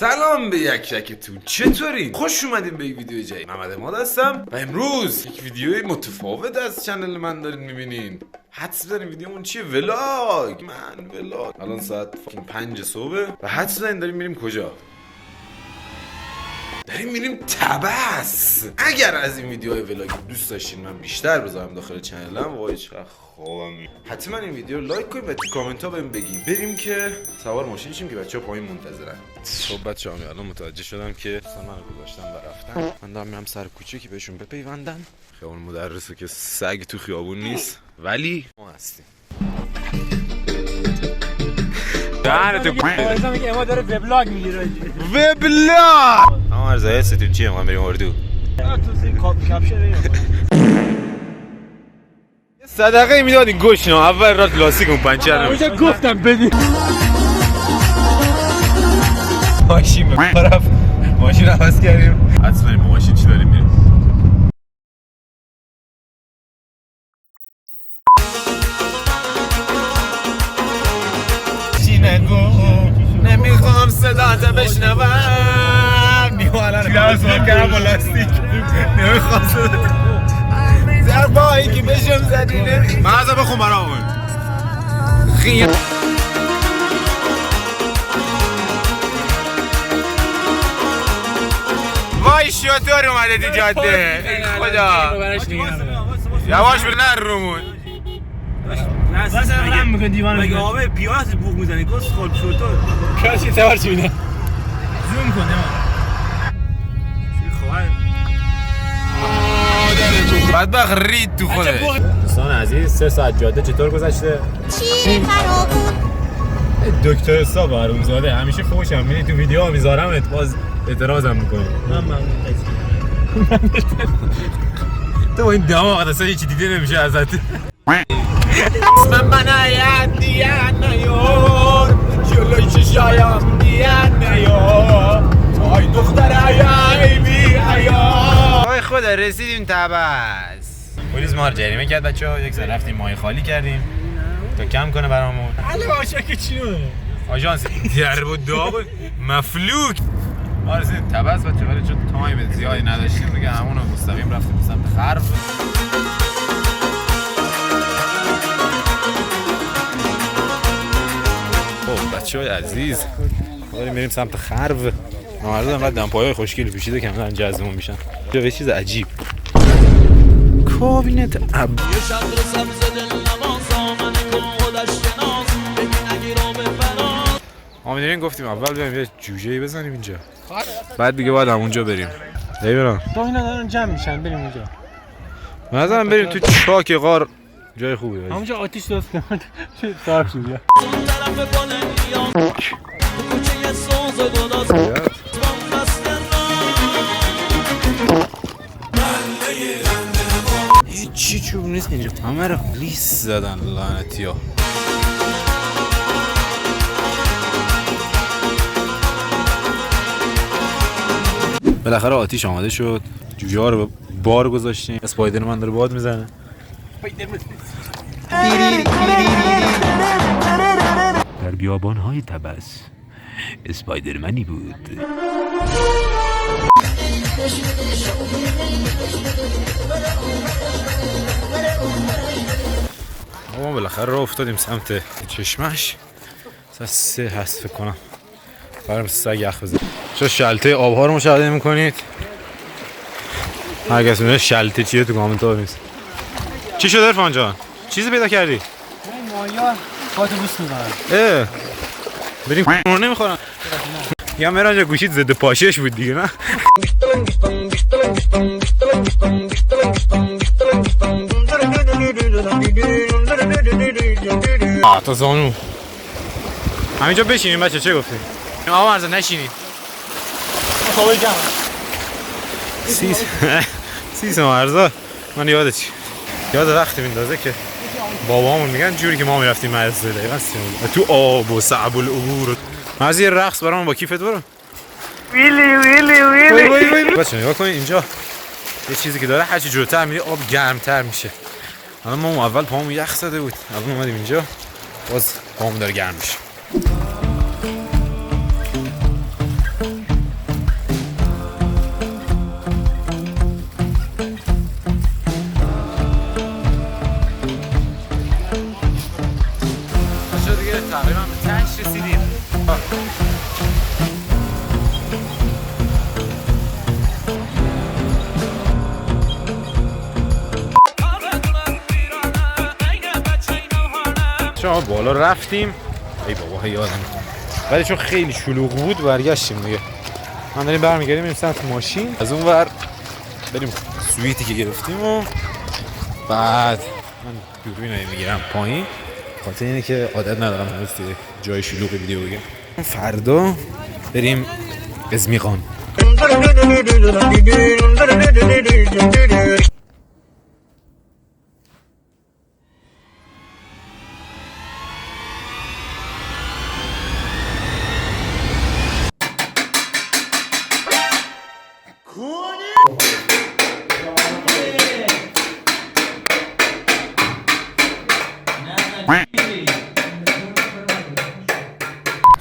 سلام به یک یکتون، چطورین؟ خوش اومدین به یک ویدیو جدید. محمد اماد هستم و امروز یک ویدیوی متفاوت از چنل من دارین میبینین. حدس بزنین ویدیومون چیه؟ ولاگ. ولاگ. الان ساعت 5 صبح و حدس بزنین داریم میریم کجا؟ داریم میریم تبس. اگر از این ویدیوهای ولاگ دوست داشتین من بیشتر بذارم داخل چنلم، وای چقدر خوابم، حتما این ویدیو رو لایک کنید و تو کامنت ها بهم بگین. بریم که سوار ماشین شیم که بچه‌ها پایین منتظرن. خب بچه‌ها الان متوجه شدم که من گذاشتم و رفتن. من دارم میرم سر کوچه که بهشون بپیوندم. خیابون مدرسه که سگ تو خیابون نیست ولی ما هستیم. دهنتو کوزا میگه اما داره وبلاگ میگیره. وبلاگ. اما ارزای ستون چیه؟ ما بریم اردو. تو زیر کاپشن صدقه میدادین گوش نه اول رات لاستیک اون پنچر اونجا گفتم بدی. ماشین طرف ماشین عوض کردیم. حدس بزنیم با ماشین چی داریم میریم. چی نگو نمیخوام صدات بشنوم. میوالن لازم کردم با لاستیک. نمیخوام صدات ضربایی که بشم زدینه. مغزه بخون برامون. خیلی وای شطور اومده تو جاده. خدا یواش بر نرومون. واسه رم میکنه دیوانه. مگه آبه پیاز بوق میزنی گوش خود شطور. کاش تبر چی میده. زوم کن بدبخت رید تو خودش. دوستان عزیز 3 ساعت جاده چطور گذشته؟ چی خراب بود؟ دکتر صاحب حرومزاده همیشه فوشم میدی تو ویدیو ها میذارم باز اعتراضم میکنی. من تو با این دماغ اصلا هیچی دیده نمیشه ازت. اسم من آید دیان نیار جلوی چشایم دیان نیار آی دختر ای بی حیا. آی خدا رسیدیم تبس. پلیس ما رو جریمه کرد بچه‌ها. یک سر رفتیم ماهی خالی کردیم تا کم کنه برامون. علی باشا که چیونه آژانس درب و داغ مفلوک. ما رسیدیم تبس بچه‌ها ولی چون تایم زیادی نداشتیم دیگه همون رو مستقیم رفتیم به سمت خرو. خب بچه‌های عزیز داریم میریم سمت خرو. نامرد انقدر دمپایه‌های خوشگلی پوشیده که همون جذبمون میشن. یه چیز عجیب کابینت ما می‌دونیم گفتیم اول بریم یه جوجه‌ای بزنیم اینجا بعد دیگه باید همونجا بریم. بریم تو اینا دارن جمع میشن بریم اونجا. من نظرم بریم تو چاک غار جای خوبیه. همونجا آتیش درست کنن. صاحب شد یا چی چوب نیست اینجا. همه رو لیس زدن لعنتی ها. بالاخره آتیش آماده شد. جوجه ها رو بار گذاشتیم. اسپایدرمن داره باد میزنه. در بیابان های تبس اسپایدرمنی بود. ما بالاخره راه افتادیم سمت چشمش. ساعت 3 هست فکر کنم. برام سگ یخ بزنیم. چه شلته آبها رو مشاهده میکنید. هر کس میدونه شلته چیه تو کامنت ها بنویسید. چی شده عرفان جان؟ چیزی پیدا کردی؟ من مایا خاطر بوس می‌کنم. بریم رو نمیخورن. یا مرانجا گوشید زده پاشش بود دیگه نه؟ تا زانو همینجا بشینیم بچه. چه گفتی؟ آقا مرزا نشینید. خوابه جمع سیس مرزا من یاد وقتی میندازه که بابامون میگن جوری که ما میرفتیم مدرسه دقیقاً تو آب و صعب العبور. از یه رقص برام با کیفت برو. ویلی بچه نگاه کنید اینجا یه چیزی که داره هرچی جلوتر میری آب گرمتر میشه. الان ما اول پامون یخ زده بود الان اومدیم اینجا باز پامون داره گرم میشه. بچه ها بالا رفتیم ای بابا یادم ولی چون خیلی شلوغ بود برگشتیم دیگه. من داریم برمیگردیم بریم سمت ماشین از اون ور بریم سویتی که گرفتیم و بعد من دوربین میگیرم پایین خاطر اینه که عادت ندارم هنوز توی جای شلوغ ویدیو بگیرم. فردا بریم ازمیقان.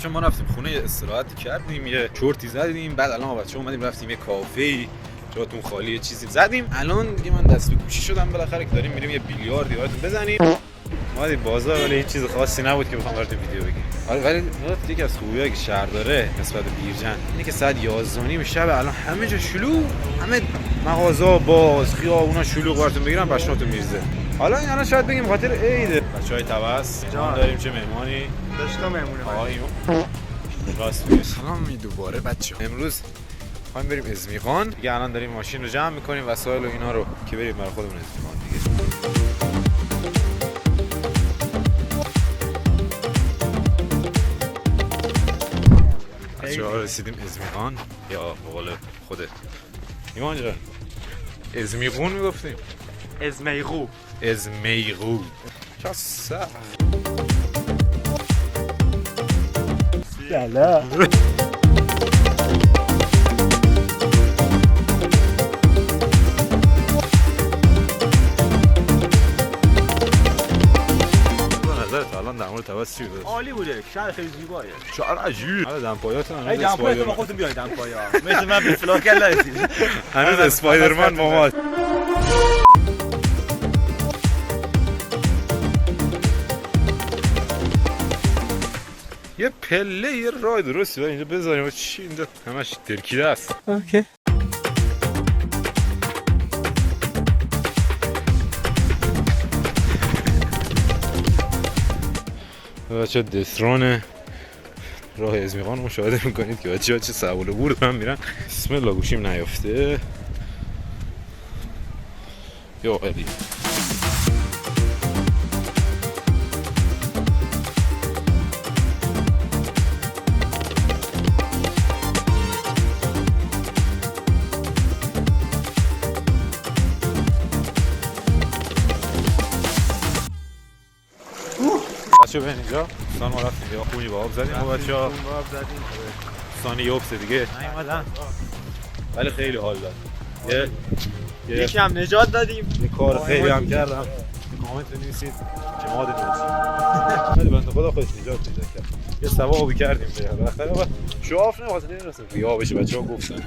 چون ما رفتیم خونه استراحت کردیم یه چرتی زدیم بعد الان ما بچه‌ها اومدیم رفتیم یه کافه‌ای جاتون خالی یه چیزی زدیم الان دیگه من دست به گوشی شدم بالاخره که داریم میریم یه بیلیارد یادتون بزنیم. اومدیم بازار ولی هیچ چیز خاصی نبود که بخوام براتون ویدیو بگیرم. ولی یکی از خوبیایی که شهر داره نسبت به بیرجن اینه که ساعت 11:30 شب الان همه جا شلوغ همه مغازه‌ها باز خیابونا شلوغ براتون بگیرم بشناتون میرزه. حالا این الان شاید بگیم خاطر عیده. بچهای توس داریم چه مهمانی داشتم مهمونه آقایون راست میگه. سلام دوباره بچه‌ها امروز می‌خوایم بریم ازمیقان دیگه. الان داریم ماشین رو جمع می‌کنیم وسایل و اینا رو که بریم برای خودمون ازمیقان دیگه. بچه‌ها رسیدیم ازمیقان یا به قول خودت ایمان جان ازمیقون میگفتیم ازمیقو چه سخت لا الان در مورد توسط چی بود؟ عالی بوده شهر خیلی زیبایه شعر عجیب. حالا دمپایاتون ای دمپایی تو خودتون بیاید دمپایا مثل من به فلاکل نرسید هنوز اسپایدرمن با ما. یه پله یه راه درستی باید اینجا بذاریم و چی اینجا همش ترکیده است. اوکی بچه دستران راه ازمیقان مشاهده میکنید که بچه ها چه سوال بود من میرن. بسم الله گوشیم نیافته یا علی. بچه بین اینجا سان ما رفتیم یا خونی با آب زدیم و بچه ها سانی یوبس دیگه نیومدن ولی خیلی حال داد. یکی هم نجات دادیم یه کار خیلی هم کردم کامنت بنویسید که ماد نوزی ولی بنده خدا خودش نجات کرد یه ثوابی کردیم بالاخره شعاف نباید نمیرسیم ریا بشه بچه ها گفتن.